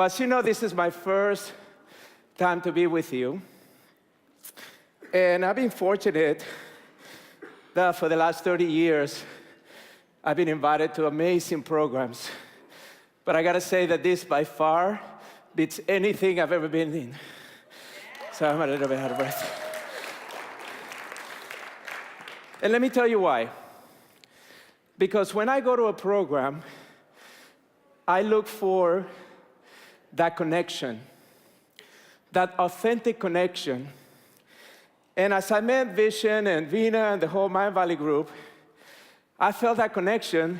as you know, this is my first time to be with you. And I've been fortunate that for the last 30 years, I've been invited to amazing programs. But I gotta say that this by far beats anything I've ever been in. So I'm a little bit out of breath. And let me tell you why. Because when I go to a program, I look for that connection, that authentic connection. And as I met Vision and Vina and the whole Mind Valley group, I felt that connection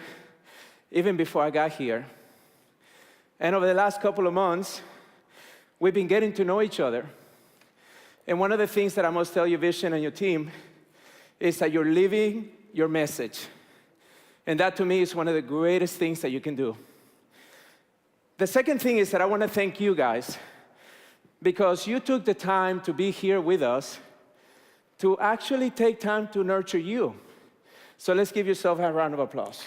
even before I got here. And over the last couple of months, we've been getting to know each other. And one of the things that I must tell you, Vision and your team, is that you're living your message. And that to me is one of the greatest things that you can do. The second thing is that I want to thank you guys, because you took the time to be here with us to actually take time to nurture you. So let's give yourself a round of applause.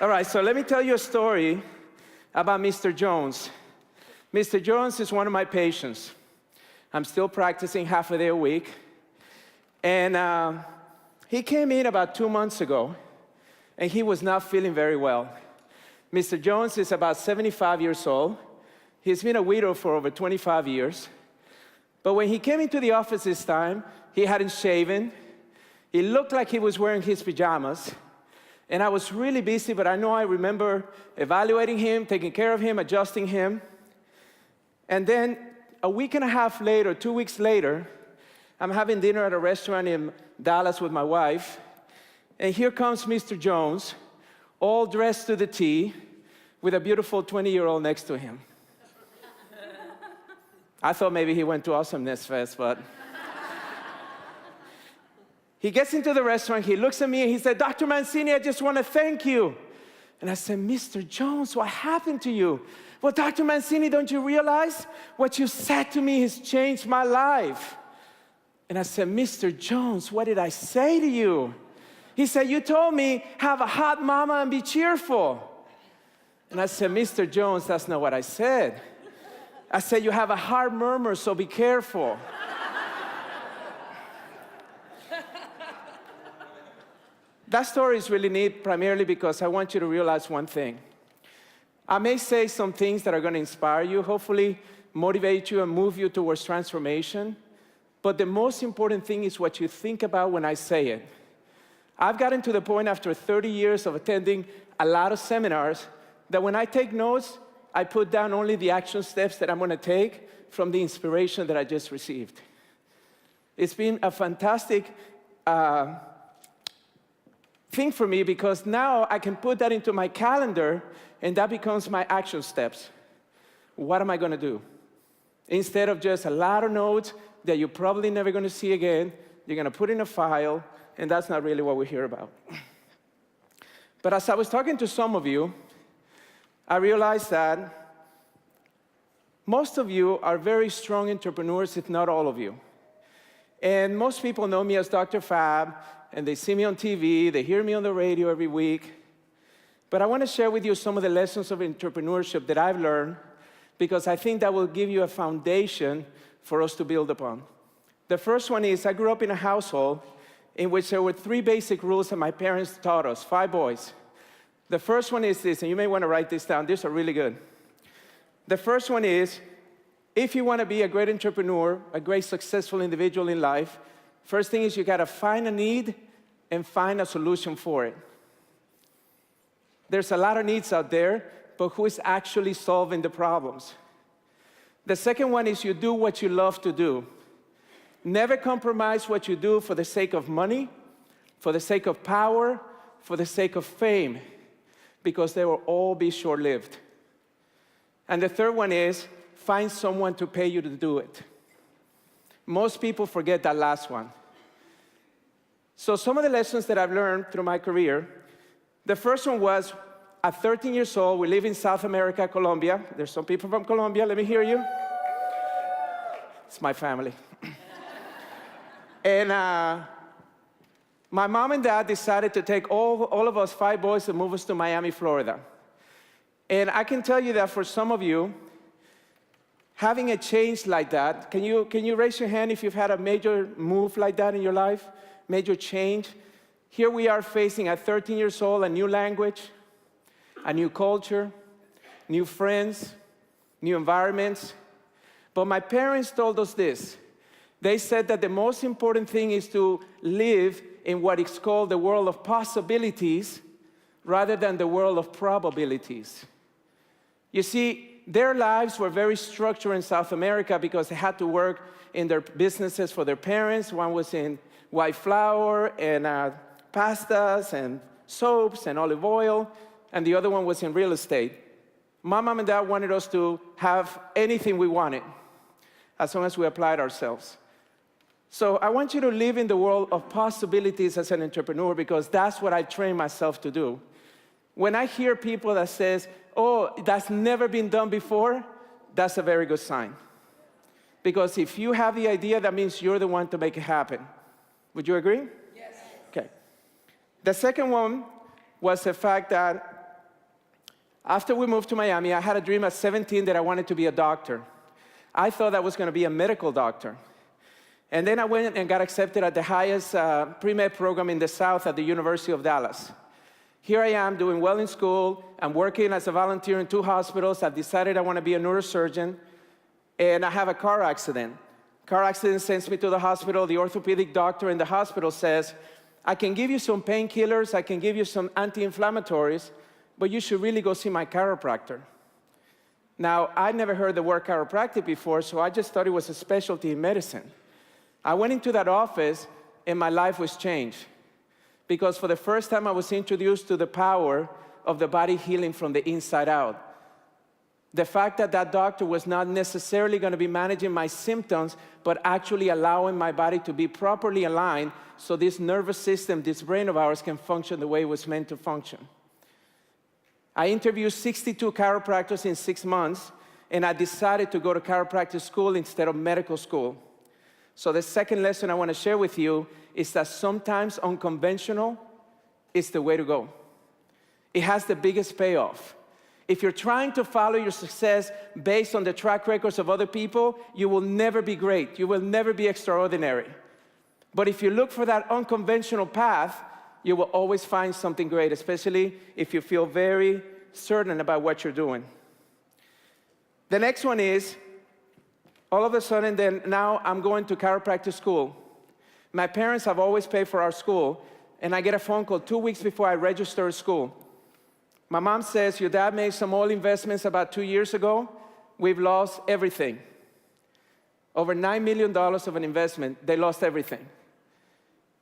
All right, so let me tell you a story about Mr. Jones. Mr. Jones is one of my patients. I'm still practicing half a day a week. And he came in about 2 months ago, and he was not feeling very well. Mr. Jones is about 75 years old. He's been a widow for over 25 years. But when he came into the office this time, he hadn't shaven. He looked like he was wearing his pajamas. And I was really busy, but I know I remember evaluating him, taking care of him, adjusting him. And then a week and a half later, 2 weeks later, I'm having dinner at a restaurant in Dallas with my wife. And here comes Mr. Jones, all dressed to the T, with a beautiful 20-year-old next to him. I thought maybe he went to Awesomeness Fest, but... He gets into the restaurant, he looks at me, and he said, "Dr. Mancini, I just want to thank you." And I said, "Mr. Jones, what happened to you?" "Well, Dr. Mancini, don't you realize what you said to me has changed my life?" And I said, "Mr. Jones, what did I say to you?" He said, "You told me, have a hot mama and be cheerful." And I said, "Mr. Jones, that's not what I said. I said, you have a hard murmur, so be careful." That story is really neat, primarily because I want you to realize one thing. I may say some things that are going to inspire you, hopefully motivate you and move you towards transformation, but the most important thing is what you think about when I say it. I've gotten to the point after 30 years of attending a lot of seminars that when I take notes, I put down only the action steps that I'm going to take from the inspiration that I just received. It's been a fantastic thing for me, because now I can put that into my calendar and that becomes my action steps. What am I going to do? Instead of just a lot of notes that you're probably never going to see again, you're going to put in a file, and that's not really what we're here about. But as I was talking to some of you, I realized that most of you are very strong entrepreneurs, if not all of you. And most people know me as Dr. Fab, and they see me on TV, they hear me on the radio every week. But I want to share with you some of the lessons of entrepreneurship that I've learned, because I think that will give you a foundation for us to build upon. The first one is, I grew up in a household in which there were 3 basic rules that my parents taught us, 5 boys. The first one is this, and you may want to write this down, these are really good. The first one is, if you want to be a great entrepreneur, a great successful individual in life, first thing is you got to find a need and find a solution for it. There's a lot of needs out there, but who is actually solving the problems? The second one is you do what you love to do. Never compromise what you do for the sake of money, for the sake of power, for the sake of fame, because they will all be short-lived. And the third one is find someone to pay you to do it. Most people forget that last one. So some of the lessons that I've learned through my career, the first one was, at 13 years old, we live in South America, Colombia. There's some people from Colombia, let me hear you. It's my family. And My mom and dad decided to take all of us 5 boys and move us to Miami, Florida. And I can tell you that for some of you, having a change like that, can you raise your hand if you've had a major move like that in your life? Major change? Here we are facing at 13 years old a new language, a new culture, new friends, new environments. But my parents told us this. They said that the most important thing is to live in what is called the world of possibilities rather than the world of probabilities. You see, their lives were very structured in South America because they had to work in their businesses for their parents. One was in white flour and pastas and soaps and olive oil, and the other one was in real estate. My mom and dad wanted us to have anything we wanted as long as we applied ourselves. So I want you to live in the world of possibilities as an entrepreneur because that's what I train myself to do. When I hear people that says, oh, that's never been done before, that's a very good sign. Because if you have the idea, that means you're the one to make it happen. Would you agree? Yes. Okay. The second one was the fact that after we moved to Miami, I had a dream at 17 that I wanted to be a doctor. I thought I was going to be a medical doctor. And then I went and got accepted at the highest pre-med program in the South at the University of Dallas. Here I am doing well in school. I'm working as a volunteer in 2 hospitals. I've decided I want to be a neurosurgeon. And I have a car accident. Car accident sends me to the hospital. The orthopedic doctor in the hospital says, I can give you some painkillers, I can give you some anti-inflammatories, but you should really go see my chiropractor. Now, I'd never heard the word chiropractic before, so I just thought it was a specialty in medicine. I went into that office, and my life was changed. Because for the first time, I was introduced to the power of the body healing from the inside out. The fact that that doctor was not necessarily going to be managing my symptoms, but actually allowing my body to be properly aligned so this nervous system, this brain of ours, can function the way it was meant to function. I interviewed 62 chiropractors in 6 months, and I decided to go to chiropractic school instead of medical school. So the second lesson I want to share with you is that sometimes unconventional is the way to go. It has the biggest payoff. If you're trying to follow your success based on the track records of other people, you will never be great. You will never be extraordinary. But if you look for that unconventional path, you will always find something great, especially if you feel very certain about what you're doing. The next one is, all of a sudden, then now I'm going to chiropractic school. My parents have always paid for our school, and I get a phone call 2 weeks before I register at school. My mom says, your dad made some oil investments about 2 years ago. We've lost everything. Over $9 million of an investment, they lost everything.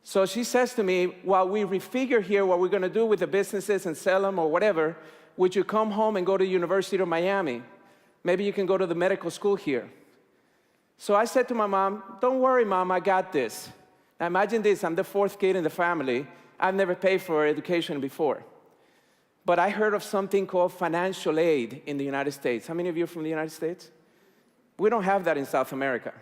So she says to me, while we refigure here what we're going to do with the businesses and sell them or whatever, would you come home and go to the University of Miami? Maybe you can go to the medical school here. So I said to my mom, don't worry, Mom, I got this. Now imagine this, I'm the 4th kid in the family. I've never paid for education before. But I heard of something called financial aid in the United States. How many of you are from the United States? We don't have that in South America.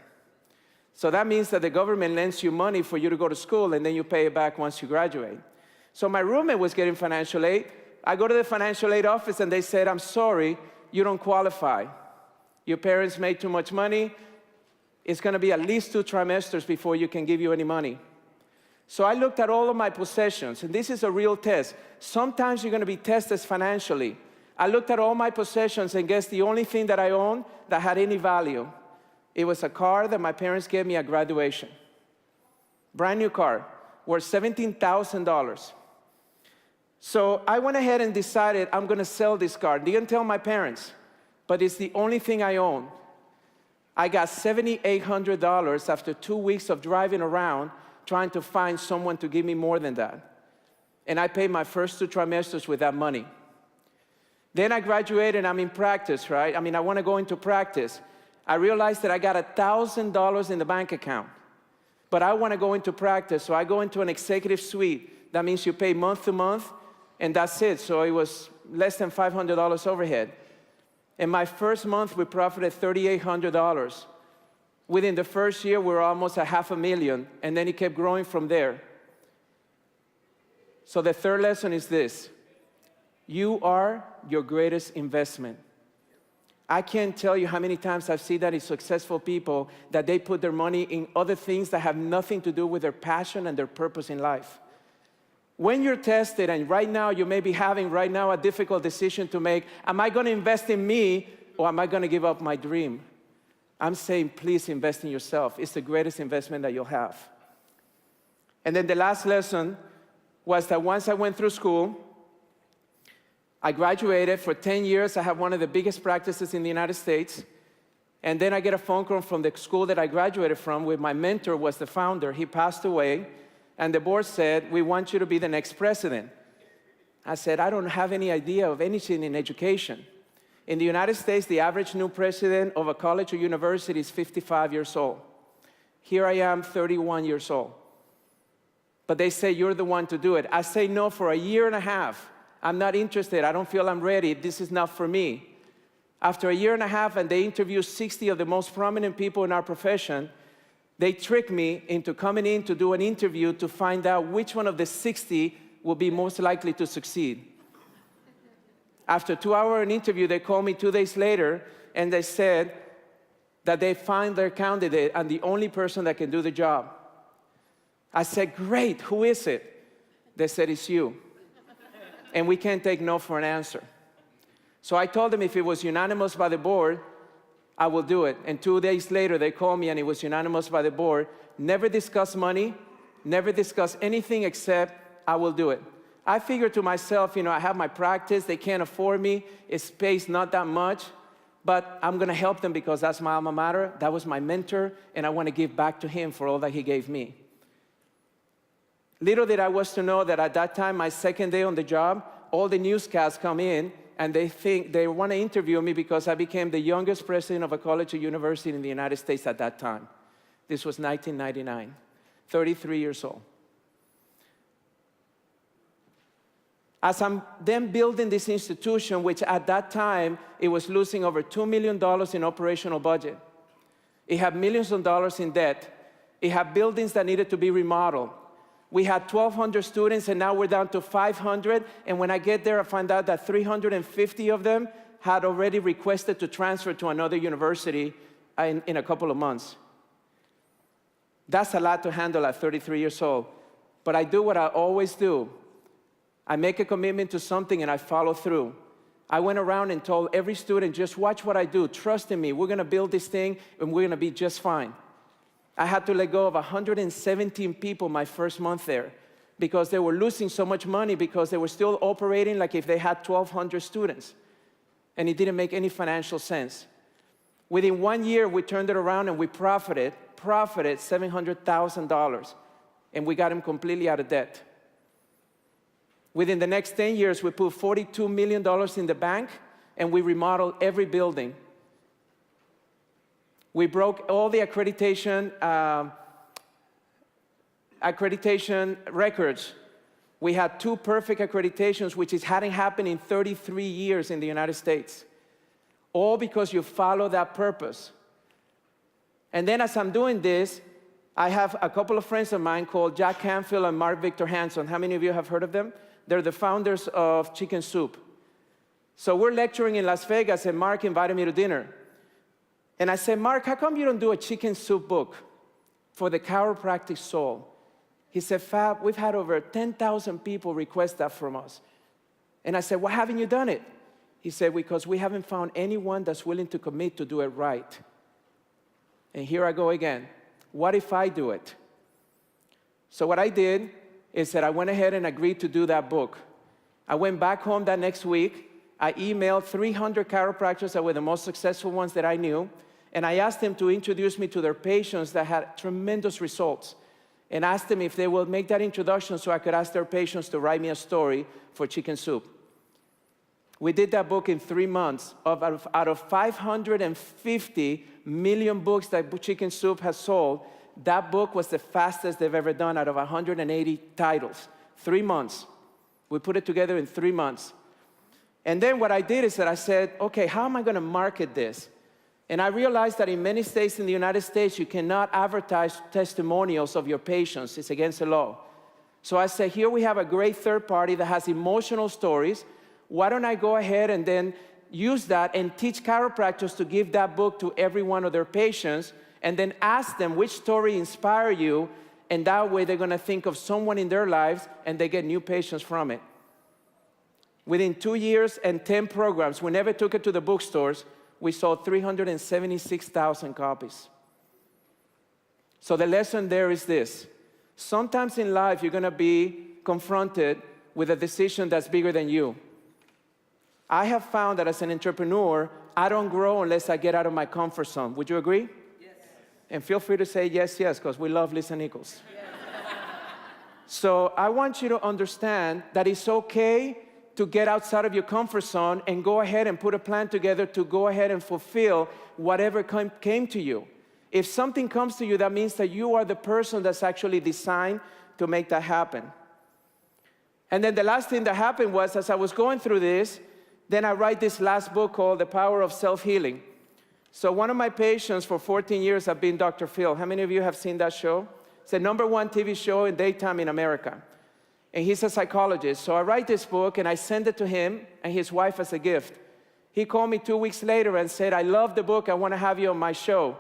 So that means that the government lends you money for you to go to school, and then you pay it back once you graduate. So my roommate was getting financial aid. I go to the financial aid office, and they said, I'm sorry, you don't qualify. Your parents made too much money. It's going to be at least 2 trimesters before you can give you any money. So I looked at all of my possessions, and this is a real test. Sometimes you're going to be tested financially. I looked at all my possessions, and guess the only thing that I owned that had any value? It was a car that my parents gave me at graduation. Brand new car, worth $17,000. So I went ahead and decided I'm going to sell this car. Didn't tell my parents, but it's the only thing I own. I got $7,800 after 2 weeks of driving around trying to find someone to give me more than that. And I paid my first 2 trimesters with that money. Then I graduated, and I'm in practice, right? I mean, I want to go into practice. I realized that I got $1,000 in the bank account, but I want to go into practice, so I go into an executive suite. That means you pay month to month, and that's it. So it was less than $500 overhead. In my first month, we profited $3,800. Within the first year, we were almost at $500,000, and then it kept growing from there. So the third lesson is this: you are your greatest investment. I can't tell you how many times I've seen that in successful people, that they put their money in other things that have nothing to do with their passion and their purpose in life. When you're tested, and right now you may be having right now a difficult decision to make, am I going to invest in me or am I going to give up my dream? I'm saying please invest in yourself. It's the greatest investment that you'll have. And then the last lesson was that once I went through school, I graduated. For 10 years, I had one of the biggest practices in the United States. And then I get a phone call from the school that I graduated from, where my mentor was the founder. He passed away, and the board said, we want you to be the next president. I said, I don't have any idea of anything in education. In the United States, the average new president of a college or university is 55 years old. Here I am, 31 years old. But they say, you're the one to do it. I say no for a year and a half. I'm not interested. I don't feel I'm ready. This is not for me. After a year and a half, and they interviewed 60 of the most prominent people in our profession, they tricked me into coming in to do an interview to find out which one of the 60 will be most likely to succeed. After a 2-hour interview, they called me 2 days later, and they said that they find their candidate and the only person that can do the job. I said, great, who is it? They said, it's you. And we can't take no for an answer. So I told them if it was unanimous by the board, I will do it. And 2 days later, they called me and it was unanimous by the board. Never discuss money, never discuss anything except I will do it. I figured to myself, I have my practice, they can't afford me, it pays not that much, but I'm gonna help them because that's my alma mater, that was my mentor, and I wanna give back to him for all that he gave me. Little did I was to know that at that time, my second day on the job, all the newscasts come in and they want to interview me because I became the youngest president of a college or university in the United States at that time. This was 1999, 33 years old. As I'm then building this institution, which at that time, it was losing over $2 million in operational budget. It had millions of dollars in debt. It had buildings that needed to be remodeled. We had 1,200 students, and now we're down to 500. And when I get there, I find out that 350 of them had already requested to transfer to another university in a couple of months. That's a lot to handle at 33 years old. But I do what I always do. I make a commitment to something, and I follow through. I went around and told every student, just watch what I do. Trust in me. We're going to build this thing, and we're going to be just fine. I had to let go of 117 people my first month there because they were losing so much money because they were still operating like if they had 1,200 students. And it didn't make any financial sense. Within 1 year, we turned it around and we profited $700,000. And we got them completely out of debt. Within the next 10 years, we put $42 million in the bank and we remodeled every building. We broke all the accreditation records. We had 2 perfect accreditations, which hadn't happened in 33 years in the United States. All because you follow that purpose. And then as I'm doing this, I have a couple of friends of mine called Jack Canfield and Mark Victor Hanson. How many of you have heard of them? They're the founders of Chicken Soup. So we're lecturing in Las Vegas, and Mark invited me to dinner. And I said, Mark, how come you don't do a chicken soup book for the chiropractic soul? He said, Fab, we've had over 10,000 people request that from us. And I said, why haven't you done it? He said, because we haven't found anyone that's willing to commit to do it right. And here I go again. What if I do it? So what I did is that I went ahead and agreed to do that book. I went back home that next week. I emailed 300 chiropractors that were the most successful ones that I knew. And I asked them to introduce me to their patients that had tremendous results. And asked them if they will make that introduction so I could ask their patients to write me a story for Chicken Soup. We did that book in 3 months. Out of 550 million books that Chicken Soup has sold, that book was the fastest they've ever done out of 180 titles. 3 months. We put it together in 3 months. And then what I did is that I said, okay, how am I going to market this? And I realized that in many states in the United States, you cannot advertise testimonials of your patients. It's against the law. So I said, here we have a great third party that has emotional stories. Why don't I go ahead and then use that and teach chiropractors to give that book to every one of their patients, and then ask them which story inspired you, and that way they're going to think of someone in their lives and they get new patients from it. Within 2 years and 10 programs, we never took it to the bookstores, we sold 376,000 copies. So the lesson there is this. Sometimes in life you're going to be confronted with a decision that's bigger than you. I have found that as an entrepreneur, I don't grow unless I get out of my comfort zone. Would you agree? Yes. And feel free to say yes, yes, because we love Lisa Nichols. Yes. So I want you to understand that it's okay to get outside of your comfort zone and go ahead and put a plan together to go ahead and fulfill whatever came to you. If something comes to you, that means that you are the person that's actually designed to make that happen. And then the last thing that happened was, as I was going through this, then I write this last book called The Power of Self-Healing. So one of my patients for 14 years have been Dr. Phil. How many of you have seen that show? It's the #1 TV show in daytime in America. And he's a psychologist. So I write this book and I send it to him and his wife as a gift. He called me 2 weeks later and said, I love the book, I want to have you on my show.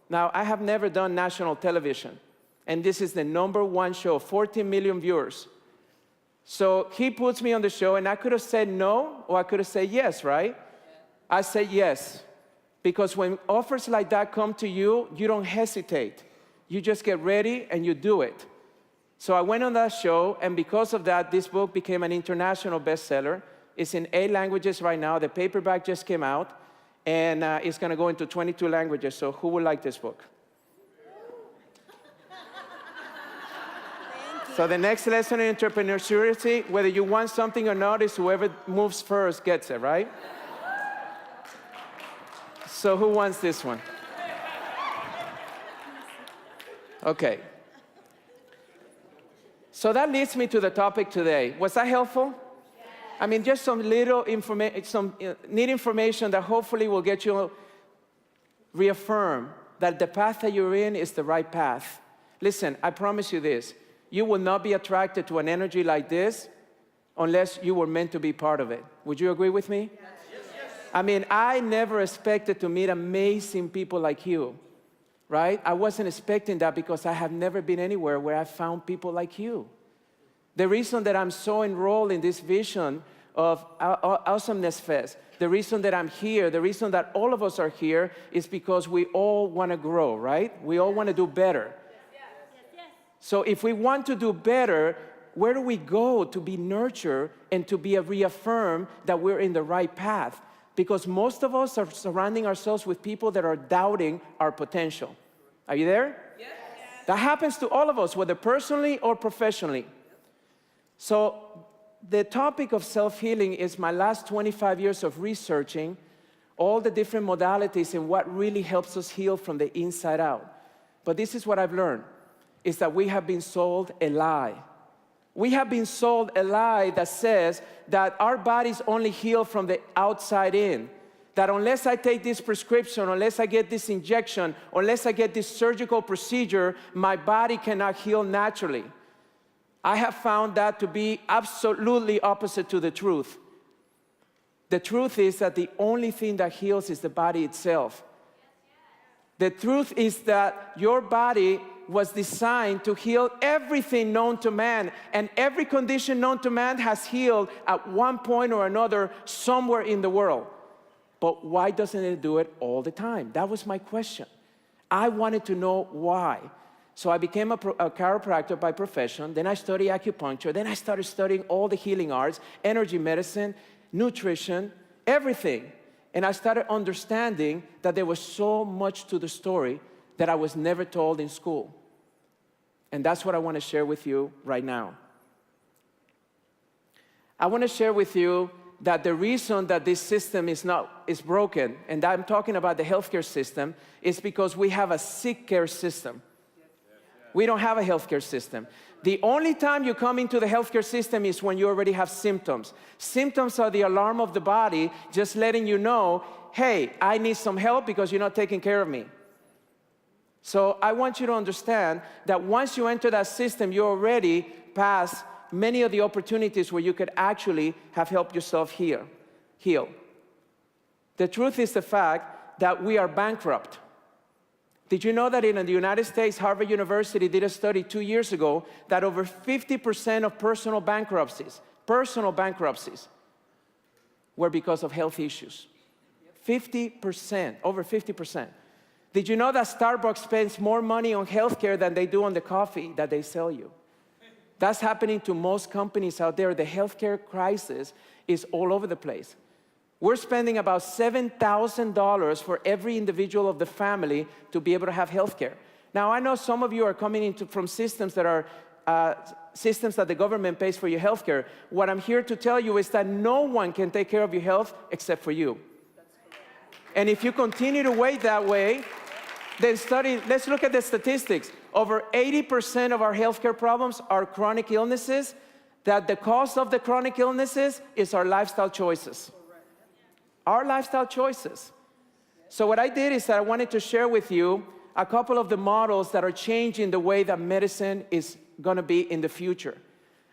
Now, I have never done national television. And this is the #1 show, 14 million viewers. So he puts me on the show, and I could have said no, or I could have said yes, right? Yeah. I said yes. Because when offers like that come to you, you don't hesitate. You just get ready and you do it. So I went on that show, and because of that, this book became an international bestseller. It's in 8 languages right now. The paperback just came out, and it's going to go into 22 languages. So who would like this book? So the next lesson in entrepreneurship, whether you want something or not, is whoever moves first gets it, right? So who wants this one? Okay. So that leads me to the topic today. Was that helpful? I mean, just some little information, some neat information that hopefully will get you reaffirm that the path that you're in is the right path. Listen, I promise you this. You will not be attracted to an energy like this unless you were meant to be part of it. Would you agree with me? Yes. Yes. I mean, I never expected to meet amazing people like you, right? I wasn't expecting that because I have never been anywhere where I found people like you. The reason that I'm so enrolled in this vision of Awesomeness Fest, the reason that I'm here, the reason that all of us are here is because we all want to grow, right? We all want to do better. So if we want to do better, where do we go to be nurtured and to be reaffirmed that we're in the right path? Because most of us are surrounding ourselves with people that are doubting our potential. Are you there? Yes. That happens to all of us, whether personally or professionally. So the topic of self-healing is my last 25 years of researching all the different modalities and what really helps us heal from the inside out. But this is what I've learned. Is that we have been sold a lie. We have been sold a lie that says that our bodies only heal from the outside in. That unless I take this prescription, unless I get this injection, unless I get this surgical procedure, my body cannot heal naturally. I have found that to be absolutely opposite to the truth. The truth is that the only thing that heals is the body itself. The truth is that your body was designed to heal everything known to man, and every condition known to man has healed at one point or another somewhere in the world. But why doesn't it do it all the time? That was my question. I wanted to know why. So I became a chiropractor by profession, then I studied acupuncture, then I started studying all the healing arts, energy medicine, nutrition, everything. And I started understanding that there was so much to the story that I was never told in school. And that's what I want to share with you right now. I want to share with you that the reason that this system is broken, and I'm talking about the healthcare system, is because we have a sick care system. We don't have a healthcare system. The only time you come into the healthcare system is when you already have symptoms. Symptoms are the alarm of the body, just letting you know, hey, I need some help because you're not taking care of me. So I want you to understand that once you enter that system, you're already past many of the opportunities where you could actually have helped yourself heal. The truth is the fact that we are bankrupt. Did you know that in the United States, Harvard University did a study 2 years ago that over 50% of personal bankruptcies were because of health issues? 50%, over 50%. Did you know that Starbucks spends more money on healthcare than they do on the coffee that they sell you? That's happening to most companies out there. The healthcare crisis is all over the place. We're spending about $7,000 for every individual of the family to be able to have healthcare. Now, I know some of you are coming from systems that are systems that the government pays for your healthcare. What I'm here to tell you is that no one can take care of your health except for you. And if you continue to wait that way, then let's look at the statistics. Over 80% of our healthcare problems are chronic illnesses, that the cause of the chronic illnesses is our lifestyle choices. Our lifestyle choices. So what I did is that I wanted to share with you a couple of the models that are changing the way that medicine is going to be in the future.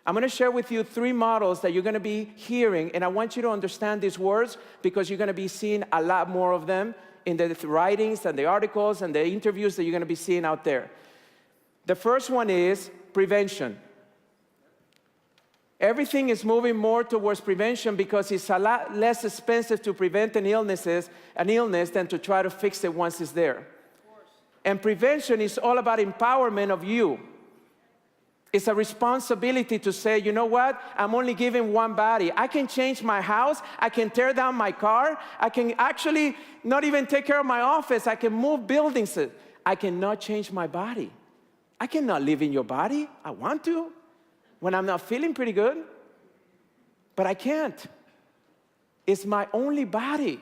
I'm going to share with you 3 models that you're going to be hearing, and I want you to understand these words because you're going to be seeing a lot more of them in the writings and the articles and the interviews that you're going to be seeing out there. The first one is prevention. Everything is moving more towards prevention because it's a lot less expensive to prevent an illness than to try to fix it once it's there. And prevention is all about empowerment of you. It's a responsibility to say, you know what? I'm only given one body. I can change my house. I can tear down my car. I can actually not even take care of my office. I can move buildings. I cannot change my body. I cannot live in your body. I want to when I'm not feeling pretty good, but I can't. It's my only body.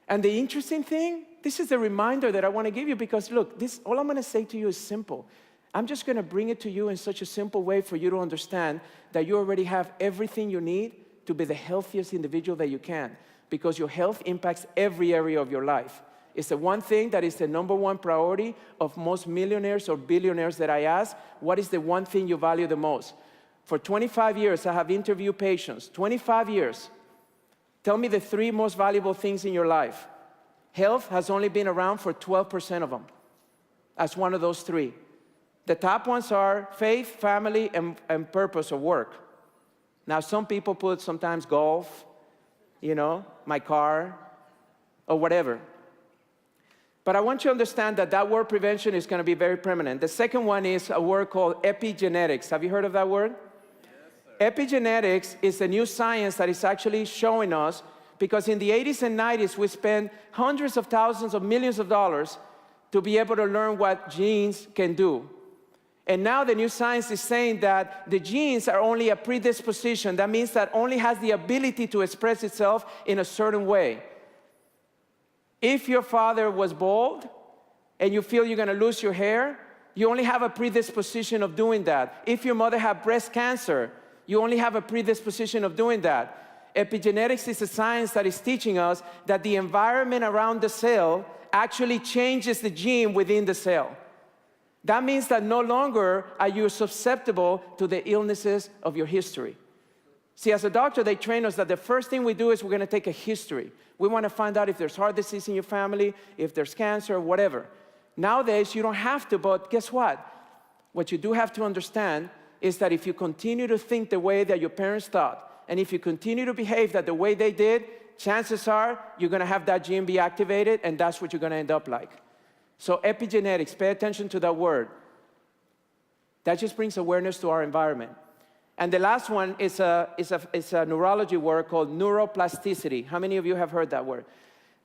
And the interesting thing, this is a reminder that I want to give you because look, all I'm going to say to you is simple. I'm just going to bring it to you in such a simple way for you to understand that you already have everything you need to be the healthiest individual that you can, because your health impacts every area of your life. It's the one thing that is the #1 priority of most millionaires or billionaires that I ask. What is the one thing you value the most? For 25 years, I have interviewed patients. 25 years. Tell me the 3 most valuable things in your life. Health has only been around for 12% of them. That's one of those 3. The top ones are faith, family, and purpose or work. Now, some people put sometimes golf, my car, or whatever. But I want you to understand that that word prevention is going to be very permanent. The second one is a word called epigenetics. Have you heard of that word? Yes, epigenetics is a new science that is actually showing us, because in the 80s and 90s, we spent hundreds of thousands of millions of dollars to be able to learn what genes can do. And now the new science is saying that the genes are only a predisposition. That means that only has the ability to express itself in a certain way. If your father was bald and you feel you're going to lose your hair, you only have a predisposition of doing that. If your mother had breast cancer, you only have a predisposition of doing that. Epigenetics is a science that is teaching us that the environment around the cell actually changes the gene within the cell. That means that no longer are you susceptible to the illnesses of your history. See, as a doctor, they train us that the first thing we do is we're going to take a history. We want to find out if there's heart disease in your family, if there's cancer, whatever. Nowadays, you don't have to, but guess what? What you do have to understand is that if you continue to think the way that your parents thought, and if you continue to behave that the way they did, chances are you're going to have that gene be activated, and that's what you're going to end up like. So epigenetics, pay attention to that word. That just brings awareness to our environment. And the last one is a neurology word called neuroplasticity. How many of you have heard that word?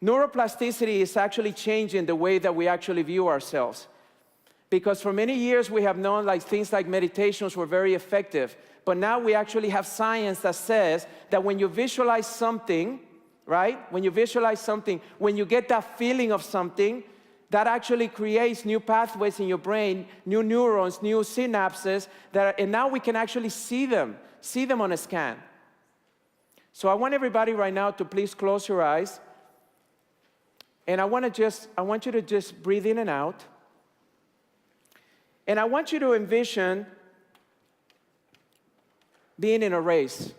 Neuroplasticity is actually changing the way that we actually view ourselves. Because for many years we have known things like meditations were very effective. But now we actually have science that says that when you visualize something, right? When you visualize something, when you get that feeling of something, that actually creates new pathways in your brain, new neurons, new synapses, and now we can actually see them on a scan. So I want everybody right now to please close your eyes. And I want you to just breathe in and out. And I want you to envision being in a race.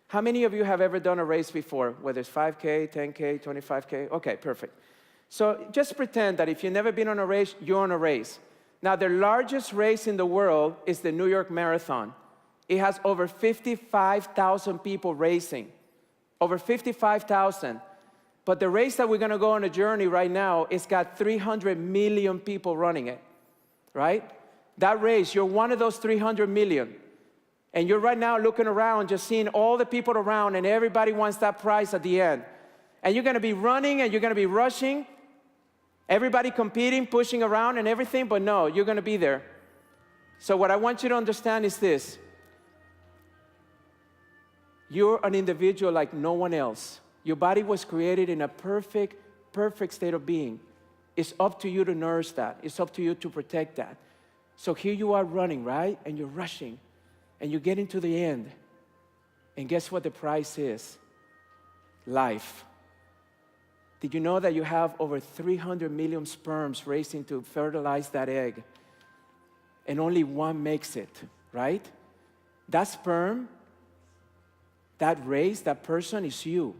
How many of you have ever done a race before, whether it's 5K, 10K, 25K? Okay, perfect. So just pretend that if you've never been on a race, you're on a race. Now, the largest race in the world is the New York Marathon. It has over 55,000 people racing, over 55,000. But the race that we're going to go on a journey right now, it's got 300 million people running it, right? That race, you're one of those 300 million. And you're right now looking around, just seeing all the people around, and everybody wants that prize at the end. And you're going to be running, and you're going to be rushing, everybody competing, pushing around and everything, but no, you're going to be there. So what I want you to understand is this. You're an individual like no one else. Your body was created in a perfect state of being. It's up to you to nourish that. It's up to you to protect that. So here you are running, right? And you're rushing. And you get into the end. And guess what the prize is? Life. Did you know that you have over 300 million sperms racing to fertilize that egg? And only one makes it, right? That sperm, that race, that person is you.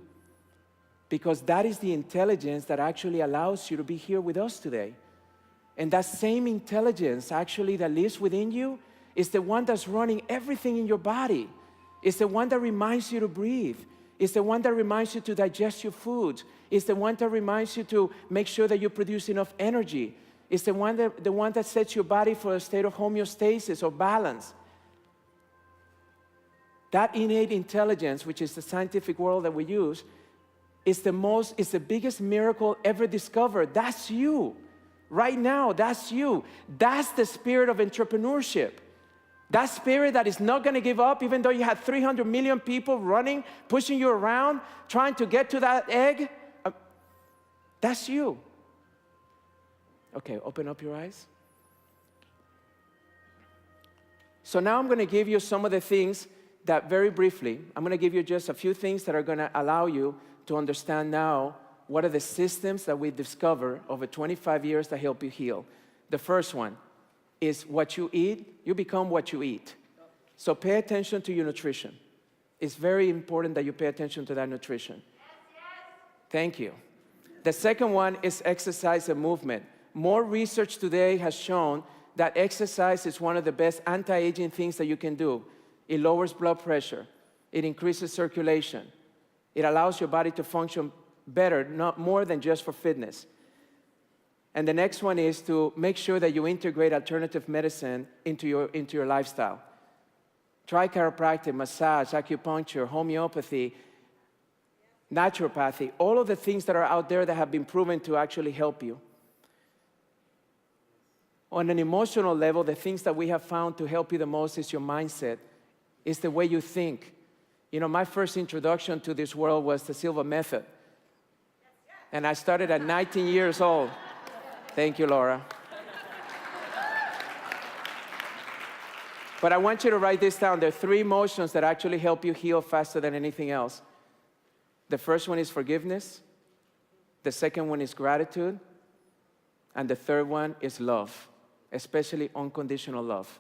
Because that is the intelligence that actually allows you to be here with us today. And that same intelligence actually that lives within you is the one that's running everything in your body. It's the one that reminds you to breathe. It's the one that reminds you to digest your food. It's the one that reminds you to make sure that you produce enough energy. It's the one that sets your body for a state of homeostasis or balance. That innate intelligence, which is the scientific word that we use, is the biggest miracle ever discovered. That's you. Right now, that's you. That's the spirit of entrepreneurship. That spirit that is not going to give up, even though you had 300 million people running, pushing you around, trying to get to that egg. That's you. Okay, open up your eyes. So now I'm going to give you some of the things that very briefly, I'm going to give you just a few things that are going to allow you to understand now what are the systems that we discover over 25 years that help you heal. The first one is what you eat. You become what you eat. So pay attention to your nutrition. It's very important that you pay attention to that nutrition. Thank you. The second one is exercise and movement. More research today has shown that exercise is one of the best anti-aging things that you can do. It lowers blood pressure. It increases circulation. It allows your body to function better, not more than just for fitness. And the next one is to make sure that you integrate alternative medicine into your lifestyle. Try chiropractic, massage, acupuncture, homeopathy, naturopathy, all of the things that are out there that have been proven to actually help you. On an emotional level, the things that we have found to help you the most is your mindset. It's the way you think. You know, my first introduction to this world was the Silva Method. And I started at 19 years old. Thank you, Laura. But I want you to write this down. There are 3 emotions that actually help you heal faster than anything else. The first one is forgiveness. The second one is gratitude. And the third one is love, especially unconditional love.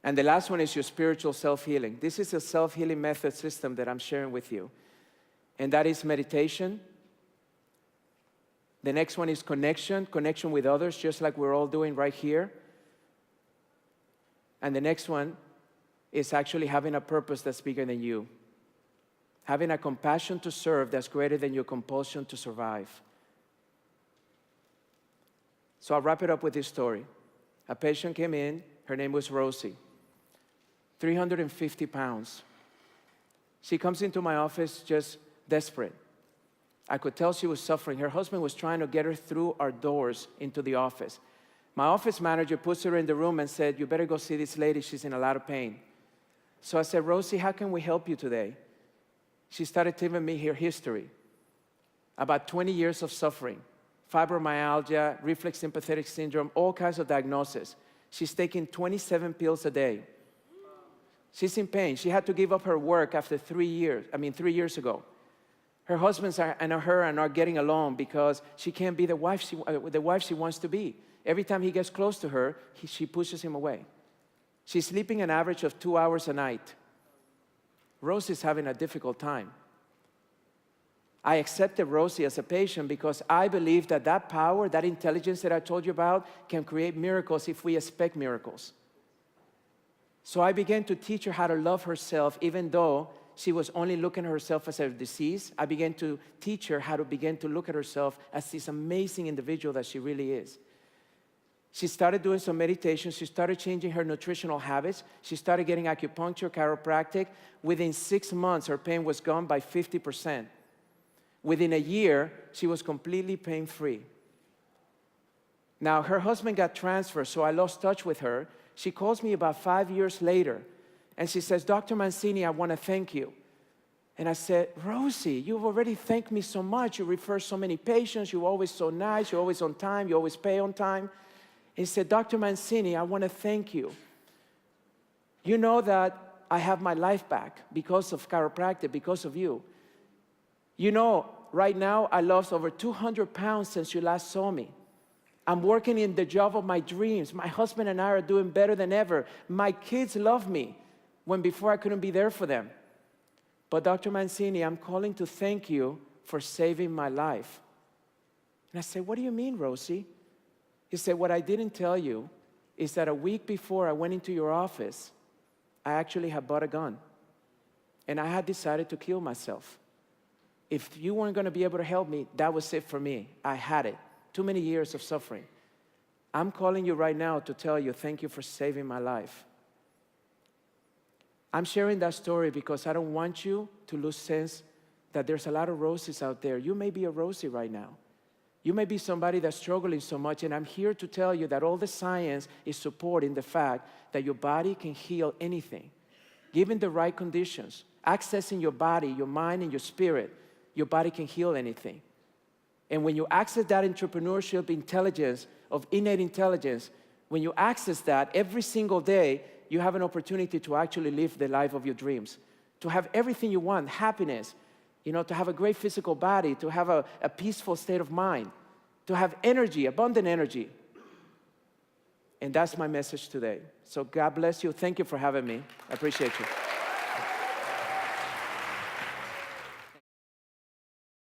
And the last one is your spiritual self-healing. This is a self-healing method system that I'm sharing with you. And that is meditation. The next one is connection with others, just like we're all doing right here. And the next one is actually having a purpose that's bigger than you. Having a compassion to serve that's greater than your compulsion to survive. So I'll wrap it up with this story. A patient came in, her name was Rosie, 350 pounds. She comes into my office just desperate. I could tell she was suffering. Her husband was trying to get her through our doors into the office. My office manager puts her in the room and said, "You better go see this lady, she's in a lot of pain." So I said, "Rosie, how can we help you today?" She started telling me her history. About 20 years of suffering, fibromyalgia, reflex sympathetic syndrome, all kinds of diagnoses. She's taking 27 pills a day. She's in pain. She had to give up her work after 3 years ago. Her husband and her are not getting along because she can't be the wife she wants to be. Every time he gets close to her, she pushes him away. She's sleeping an average of 2 hours a night. Rosie is having a difficult time. I accepted Rosie as a patient because I believe that that power, that intelligence that I told you about, can create miracles if we expect miracles. So I began to teach her how to love herself, even though she was only looking at herself as a disease. I began to teach her how to begin to look at herself as this amazing individual that she really is. She started doing some meditation. She started changing her nutritional habits. She started getting acupuncture, chiropractic. Within 6 months, her pain was gone by 50%. Within a year, she was completely pain-free. Now, her husband got transferred, so I lost touch with her. She calls me about 5 years later, and she says, Dr. Mancini, I want to thank you. And I said, Rosie, you've already thanked me so much. You refer so many patients. You're always so nice. You're always on time. You always pay on time. He said, Dr. Mancini, I want to thank you. You know that I have my life back because of chiropractic, because of you. You know, right now, I lost over 200 pounds since you last saw me. I'm working in the job of my dreams. My husband and I are doing better than ever. My kids love me when before I couldn't be there for them. But Dr. Mancini, I'm calling to thank you for saving my life. And I said, what do you mean, Rosie? He said, what I didn't tell you is that a week before I went into your office, I actually had bought a gun. And I had decided to kill myself. If you weren't going to be able to help me, that was it for me. I had it. Too many years of suffering. I'm calling you right now to tell you thank you for saving my life. I'm sharing that story because I don't want you to lose sense that there's a lot of Rosies out there. You may be a Rosie right now. You may be somebody that's struggling so much, and I'm here to tell you that all the science is supporting the fact that your body can heal anything. Given the right conditions, accessing your body, your mind, and your spirit, your body can heal anything. And when you access that entrepreneurship intelligence, of innate intelligence, when you access that every single day, you have an opportunity to actually live the life of your dreams, to have everything you want, happiness, to have a great physical body, to have a peaceful state of mind, to have energy, abundant energy. And that's my message today. So God bless you. Thank you for having me. I appreciate you.